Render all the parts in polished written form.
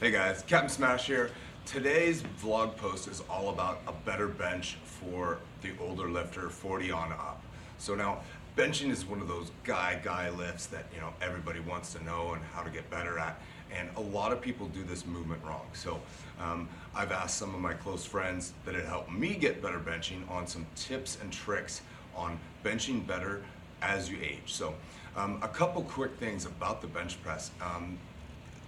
Hey guys, Captain Smash here. Today's vlog post is all about a better bench for the older lifter, 40 on up. So now, benching is one of those guy lifts that everybody wants to know and how to get better at. And a lot of people do this movement wrong. So I've asked some of my close friends that had helped me get better benching on some tips and tricks on benching better as you age. So a couple quick things about the bench press.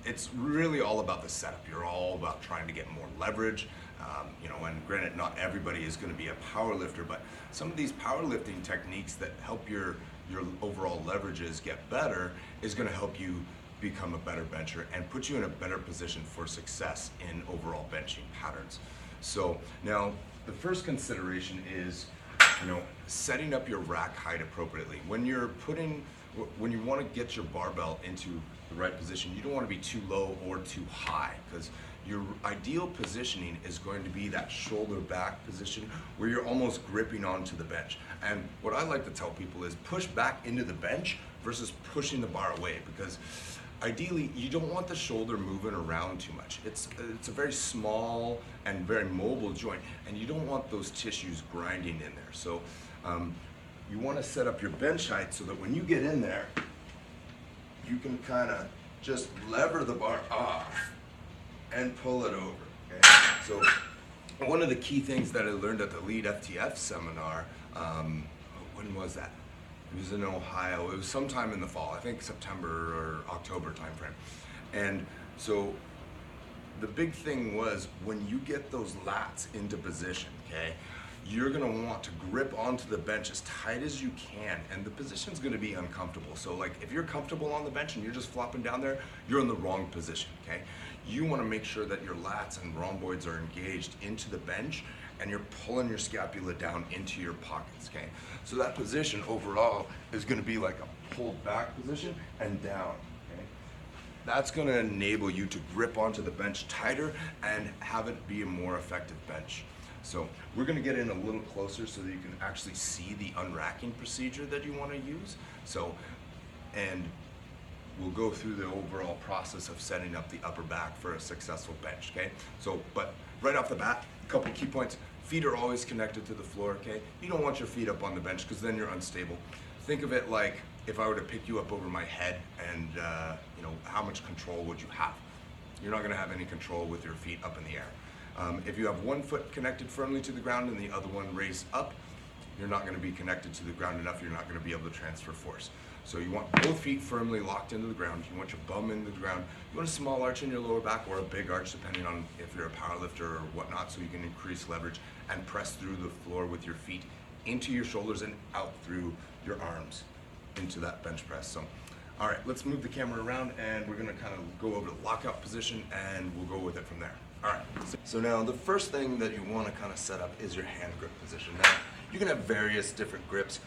It's really all about the setup. You're all about trying to get more leverage. And granted, not everybody is going to be a power lifter, but some of these powerlifting techniques that help your overall leverages get better is going to help you become a better bencher and put you in a better position for success in overall benching patterns. So now the first consideration is setting up your rack height appropriately. When you want to get your barbell into the right position, you don't want to be too low or too high, because your ideal positioning is going to be that shoulder back position where you're almost gripping onto the bench. And what I like to tell people is push back into the bench versus pushing the bar away, because ideally you don't want the shoulder moving around too much. It's a very small and very mobile joint, and you don't want those tissues grinding in there. So you want to set up your bench height so that when you get in there, you can kind of just lever the bar off and pull it over. Okay? So one of the key things that I learned at the Lead FTF seminar, when was that? It was in Ohio. It was sometime in the fall, I think September or October timeframe. And so the big thing was, when you get those lats into position, okay, you're gonna want to grip onto the bench as tight as you can, and the position's gonna be uncomfortable. So like if you're comfortable on the bench and you're just flopping down there, you're in the wrong position, okay? You wanna make sure that your lats and rhomboids are engaged into the bench and you're pulling your scapula down into your pockets, okay? So that position overall is gonna be like a pulled back position and down, okay? That's gonna enable you to grip onto the bench tighter and have it be a more effective bench. So we're gonna get in a little closer so that you can actually see the unracking procedure that you wanna use. And we'll go through the overall process of setting up the upper back for a successful bench, okay? But right off the bat, a couple key points. Feet are always connected to the floor, okay? You don't want your feet up on the bench, because then you're unstable. Think of it like if I were to pick you up over my head, and how much control would you have? You're not gonna have any control with your feet up in the air. If you have one foot connected firmly to the ground and the other one raised up, you're not going to be connected to the ground enough. You're not going to be able to transfer force. So you want both feet firmly locked into the ground. You want your bum into the ground. You want a small arch in your lower back, or a big arch, depending on if you're a power lifter or whatnot, so you can increase leverage and press through the floor with your feet into your shoulders and out through your arms into that bench press. So, all right, let's move the camera around, and we're going to kind of go over the lockout position, and we'll go with it from there. All right, so now the first thing that you want to kind of set up is your hand grip position. Now, you can have various different grips.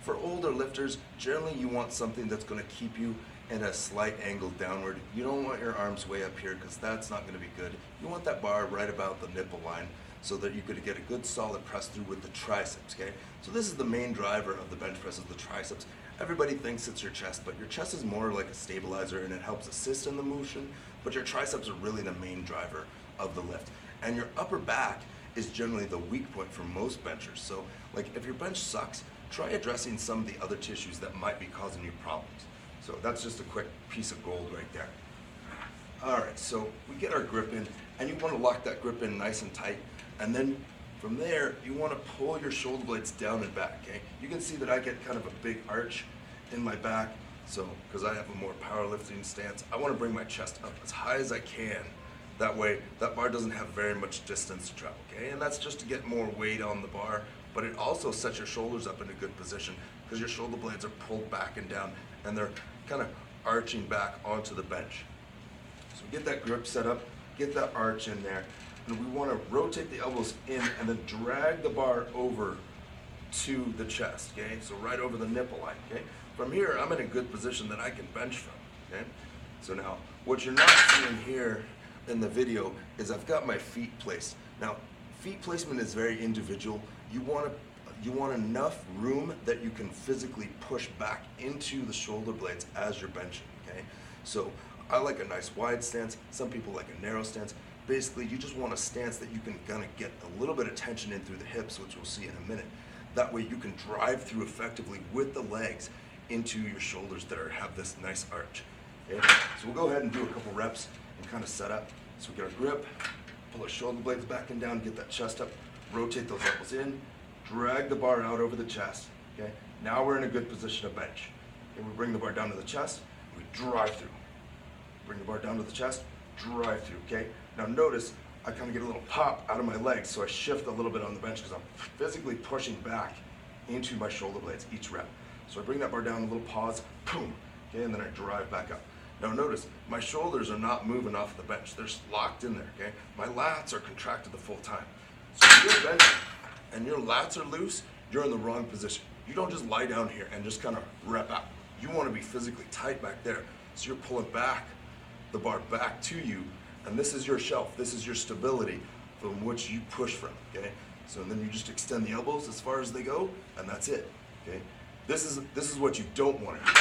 For older lifters, generally you want something that's going to keep you in a slight angle downward. You don't want your arms way up here, because that's not going to be good. You want that bar right about the nipple line so that you could get a good solid press through with the triceps, okay? So this is the main driver of the bench press, is the triceps. Everybody thinks it's your chest, but your chest is more like a stabilizer, and it helps assist in the motion, but your triceps are really the main driver of the lift. And your upper back is generally the weak point for most benchers. So like if your bench sucks, try addressing some of the other tissues that might be causing you problems. So that's just a quick piece of gold right there. All right, so we get our grip in, and you want to lock that grip in nice and tight, and then from there you want to pull your shoulder blades down and back, okay? You can see that I get kind of a big arch in my back, so because I have a more powerlifting stance, I want to bring my chest up as high as I can. That way, that bar doesn't have very much distance to travel, okay? And that's just to get more weight on the bar, but it also sets your shoulders up in a good position, because your shoulder blades are pulled back and down, and they're kind of arching back onto the bench. So get that grip set up, get that arch in there, and we want to rotate the elbows in and then drag the bar over to the chest, okay? So right over the nipple line, okay? From here, I'm in a good position that I can bench from, okay? So now, what you're not seeing here in the video is I've got my feet placed. Now, feet placement is very individual. You want enough room that you can physically push back into the shoulder blades as you're benching, okay? So I like a nice wide stance. Some people like a narrow stance. Basically, you just want a stance that you can kind of get a little bit of tension in through the hips, which we'll see in a minute. That way you can drive through effectively with the legs into your shoulders that have this nice arch. Okay? So we'll go ahead and do a couple reps and kind of set up. So we get our grip, pull our shoulder blades back and down, get that chest up, rotate those elbows in, drag the bar out over the chest. Okay? Now we're in a good position to bench. Okay? We bring the bar down to the chest, we drive through. Bring the bar down to the chest, drive through, okay? Now notice, I kind of get a little pop out of my legs, so I shift a little bit on the bench because I'm physically pushing back into my shoulder blades each rep. So I bring that bar down, a little pause, boom, okay, and then I drive back up. Now notice, my shoulders are not moving off the bench. They're locked in there, okay? My lats are contracted the full time. So if you're benching and your lats are loose, you're in the wrong position. You don't just lie down here and just kind of rep out. You want to be physically tight back there. So you're pulling back the bar back to you, and this is your shelf, this is your stability from which you push from, okay? So then you just extend the elbows as far as they go, and that's it, okay? This is what you don't want to do.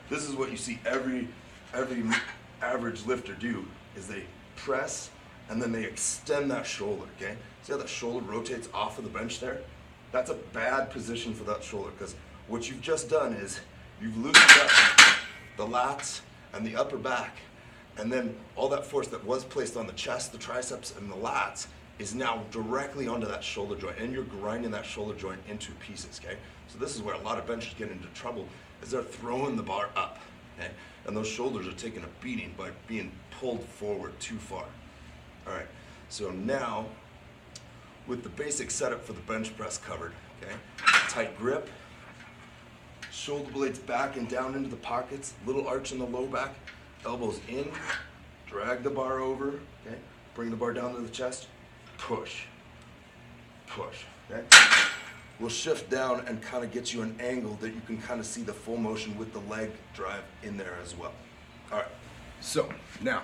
This is what you see every average lifter do, is they press, and then they extend that shoulder, okay? See how that shoulder rotates off of the bench there? That's a bad position for that shoulder, because what you've just done is you've loosened up the lats and the upper back, and then all that force that was placed on the chest, the triceps, and the lats is now directly onto that shoulder joint, and you're grinding that shoulder joint into pieces, okay? So this is where a lot of benchers get into trouble, is they're throwing the bar up, okay? And those shoulders are taking a beating by being pulled forward too far. All right, so now, with the basic setup for the bench press covered, okay? Tight grip, shoulder blades back and down into the pockets, little arch in the low back, elbows in, drag the bar over, okay? Bring the bar down to the chest, push, push, okay? We'll shift down and kind of get you an angle that you can kind of see the full motion with the leg drive in there as well. All right, So now,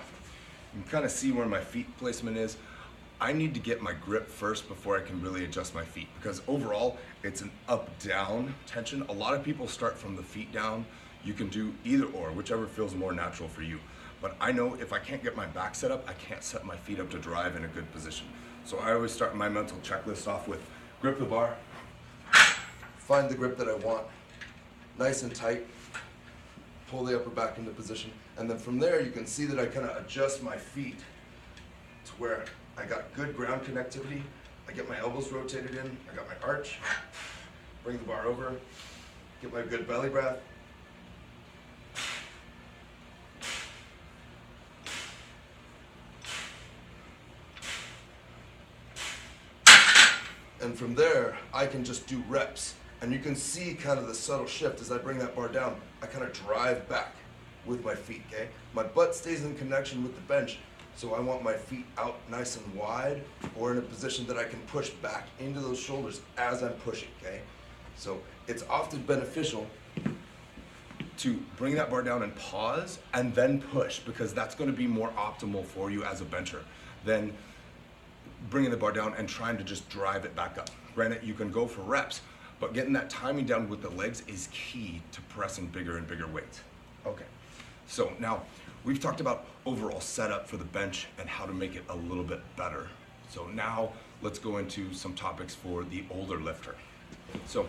you can kind of see where my feet placement is. I need to get my grip first before I can really adjust my feet, because overall it's an up-down tension. A lot of people start from the feet down. You can do either or, whichever feels more natural for you. But I know if I can't get my back set up, I can't set my feet up to drive in a good position. So I always start my mental checklist off with grip the bar, find the grip that I want, nice and tight, pull the upper back into position, and then from there you can see that I kind of adjust my feet to where I got good ground connectivity. I get my elbows rotated in, I got my arch, bring the bar over, get my good belly breath. And from there, I can just do reps. And you can see kind of the subtle shift as I bring that bar down. I kind of drive back with my feet, okay? My butt stays in connection with the bench, so I want my feet out nice and wide, or in a position that I can push back into those shoulders as I'm pushing, okay? So it's often beneficial to bring that bar down and pause and then push, because that's going to be more optimal for you as a bencher than bringing the bar down and trying to just drive it back up. Granted, you can go for reps, but getting that timing down with the legs is key to pressing bigger and bigger weights. Okay, so now we've talked about overall setup for the bench and how to make it a little bit better. So now let's go into some topics for the older lifter. So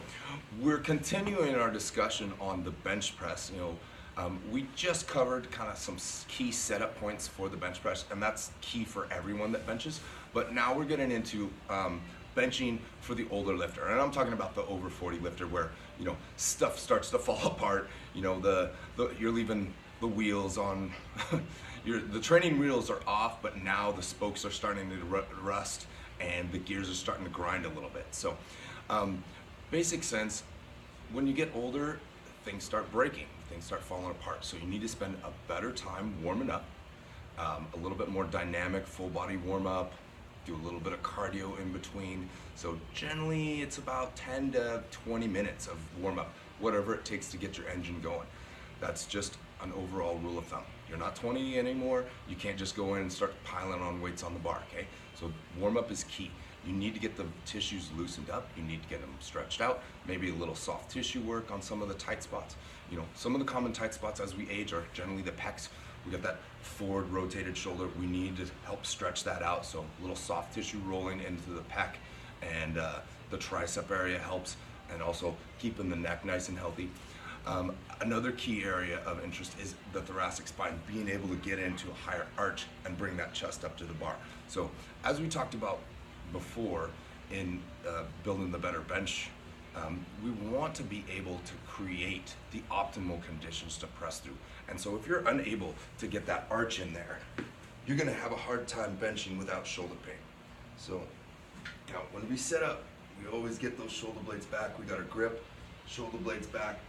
we're continuing our discussion on the bench press. We just covered kind of some key setup points for the bench press, and that's key for everyone that benches. But now we're getting into benching for the older lifter, and I'm talking about the over 40 lifter, where stuff starts to fall apart. You're leaving the wheels on. The training wheels are off, but now the spokes are starting to rust, and the gears are starting to grind a little bit. So, basic sense, when you get older, things start breaking, things start falling apart. So you need to spend a better time warming up, a little bit more dynamic full body warm up, do a little bit of cardio in between. So generally it's about 10 to 20 minutes of warm up, whatever it takes to get your engine going. That's just an overall rule of thumb. You're not 20 anymore, you can't just go in and start piling on weights on the bar, okay? So warm up is key. You need to get the tissues loosened up, you need to get them stretched out, maybe a little soft tissue work on some of the tight spots. Some of the common tight spots as we age are generally the pecs, We got that forward rotated shoulder. We need to help stretch that out. So a little soft tissue rolling into the pec, and the tricep area helps, and also keeping the neck nice and healthy. Another key area of interest is the thoracic spine, being able to get into a higher arch and bring that chest up to the bar. So as we talked about before in building the better bench, we want to be able to create the optimal conditions to press through. And so if you're unable to get that arch in there, you're gonna have a hard time benching without shoulder pain. So now when we set up, we always get those shoulder blades back. We got our grip, shoulder blades back.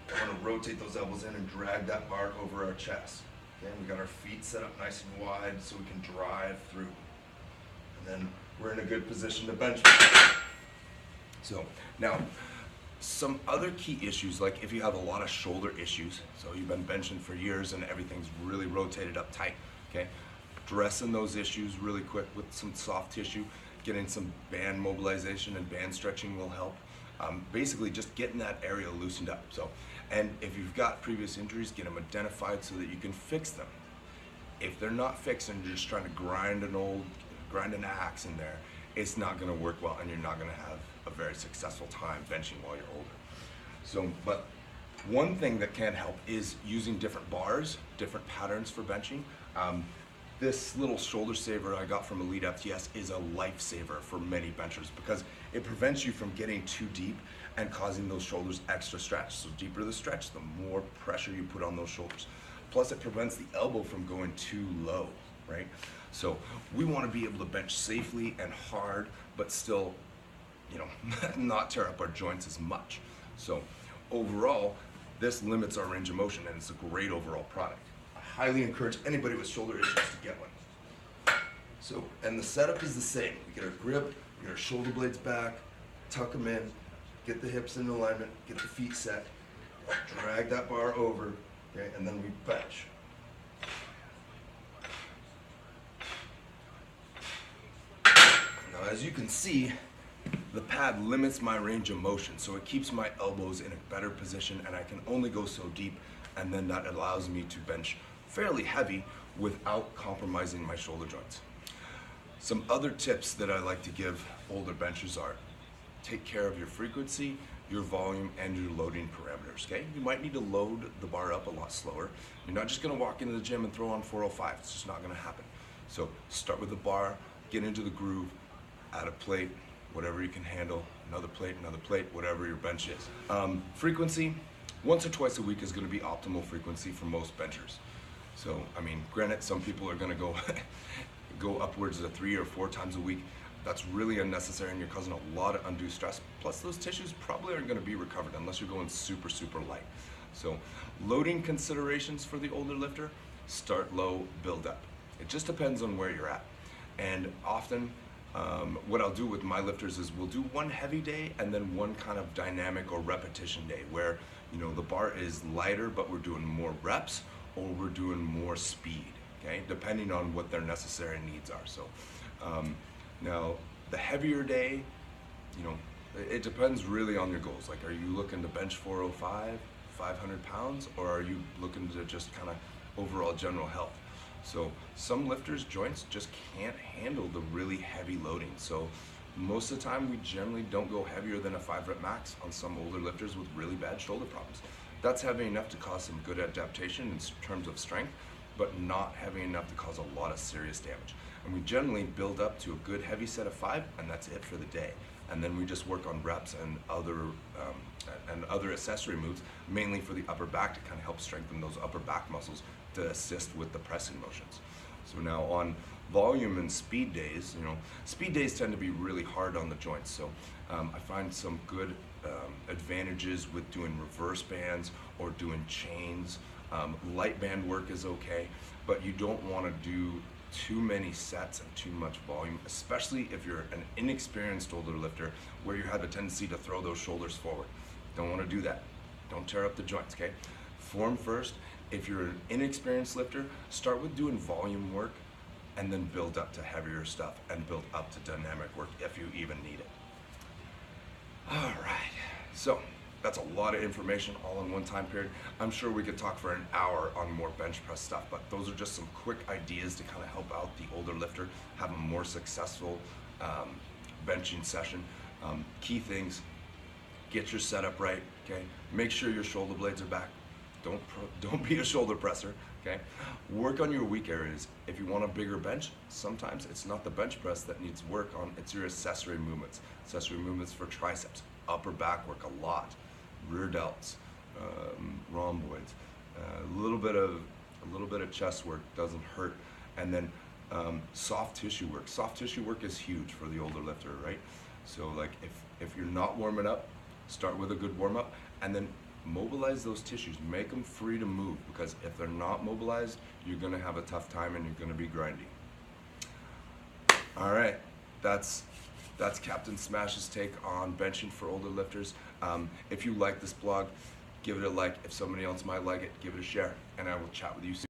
I want to rotate those elbows in and drag that bar over our chest. Okay, we got our feet set up nice and wide so we can drive through. And then we're in a good position to bench. So now, some other key issues, like if you have a lot of shoulder issues, so you've been benching for years and everything's really rotated up tight, okay? Addressing those issues really quick with some soft tissue, getting some band mobilization and band stretching will help. Basically just getting that area loosened up. So, and if you've got previous injuries, get them identified so that you can fix them. If they're not fixed and you're just trying to grind an axe in there, it's not gonna work well and you're not gonna have a very successful time benching while you're older. So, but one thing that can help is using different bars, different patterns for benching. This little shoulder saver I got from Elite FTS is a lifesaver for many benchers because it prevents you from getting too deep and causing those shoulders extra stretch. So deeper the stretch, the more pressure you put on those shoulders. Plus it prevents the elbow from going too low, right? So we want to be able to bench safely and hard, but still, you know, not tear up our joints as much. So overall, this limits our range of motion and it's a great overall product. I highly encourage anybody with shoulder issues to get one. So, and the setup is the same. We get our grip, we get our shoulder blades back, tuck them in, get the hips in alignment, get the feet set, drag that bar over, okay, and then we bench. Now, as you can see, the pad limits my range of motion, so it keeps my elbows in a better position and I can only go so deep, and then that allows me to bench fairly heavy without compromising my shoulder joints. Some other tips that I like to give older benchers are take care of your frequency, your volume, and your loading parameters, okay? You might need to load the bar up a lot slower. You're not just gonna walk into the gym and throw on 405. It's just not gonna happen. So start with the bar, get into the groove, add a plate, whatever you can handle, another plate, whatever your bench is. Frequency, once or twice a week is gonna be optimal frequency for most benchers. So, I mean, granted, some people are gonna go go upwards of 3 or 4 times a week. That's really unnecessary and you're causing a lot of undue stress. Plus those tissues probably aren't gonna be recovered unless you're going super, super light. So loading considerations for the older lifter, start low, build up. It just depends on where you're at. And often, what I'll do with my lifters is we'll do one heavy day and then one kind of dynamic or repetition day where, you know, the bar is lighter but we're doing more reps or we're doing more speed, okay? Depending on what their necessary needs are. So now the heavier day, you know, it depends really on your goals. Like, are you looking to bench 405, 500 pounds, or are you looking to just kind of overall general health? So some lifters' joints just can't handle the really heavy loading. So most of the time we generally don't go heavier than a 5 rep max on some older lifters with really bad shoulder problems. That's heavy enough to cause some good adaptation in terms of strength, but not heavy enough to cause a lot of serious damage. And we generally build up to a good heavy set of 5, and that's it for the day. And then we just work on reps and other accessory moves, mainly for the upper back to kind of help strengthen those upper back muscles to assist with the pressing motions. So now on volume and speed days, you know, speed days tend to be really hard on the joints. So I find some good advantages with doing reverse bands or doing chains. Light band work is okay, but you don't want to do too many sets and too much volume, especially if you're an inexperienced older lifter where you have a tendency to throw those shoulders forward. Don't want to do that. Don't tear up the joints, okay? Form first. If you're an inexperienced lifter, start with doing volume work and then build up to heavier stuff and build up to dynamic work if you even need it. All right, so that's a lot of information all in one time period. I'm sure we could talk for an hour on more bench press stuff, but those are just some quick ideas to kind of help out the older lifter have a more successful benching session. Key things: get your setup right. Okay, make sure your shoulder blades are back. Don't be a shoulder presser. Okay, work on your weak areas. If you want a bigger bench, sometimes it's not the bench press that needs work on, it's your accessory movements. Accessory movements for triceps, upper back work a lot, rear delts, rhomboids, a little bit of chest work doesn't hurt, and then soft tissue work. Soft tissue work is huge for the older lifter, right? So like if you're not warming up, start with a good warm up, and then mobilize those tissues, make them free to move, because if they're not mobilized, you're gonna have a tough time and you're gonna be grinding. All right, that's Captain Smash's take on benching for older lifters. If you like this blog, give it a like. If somebody else might like it, give it a share, and I will chat with you soon.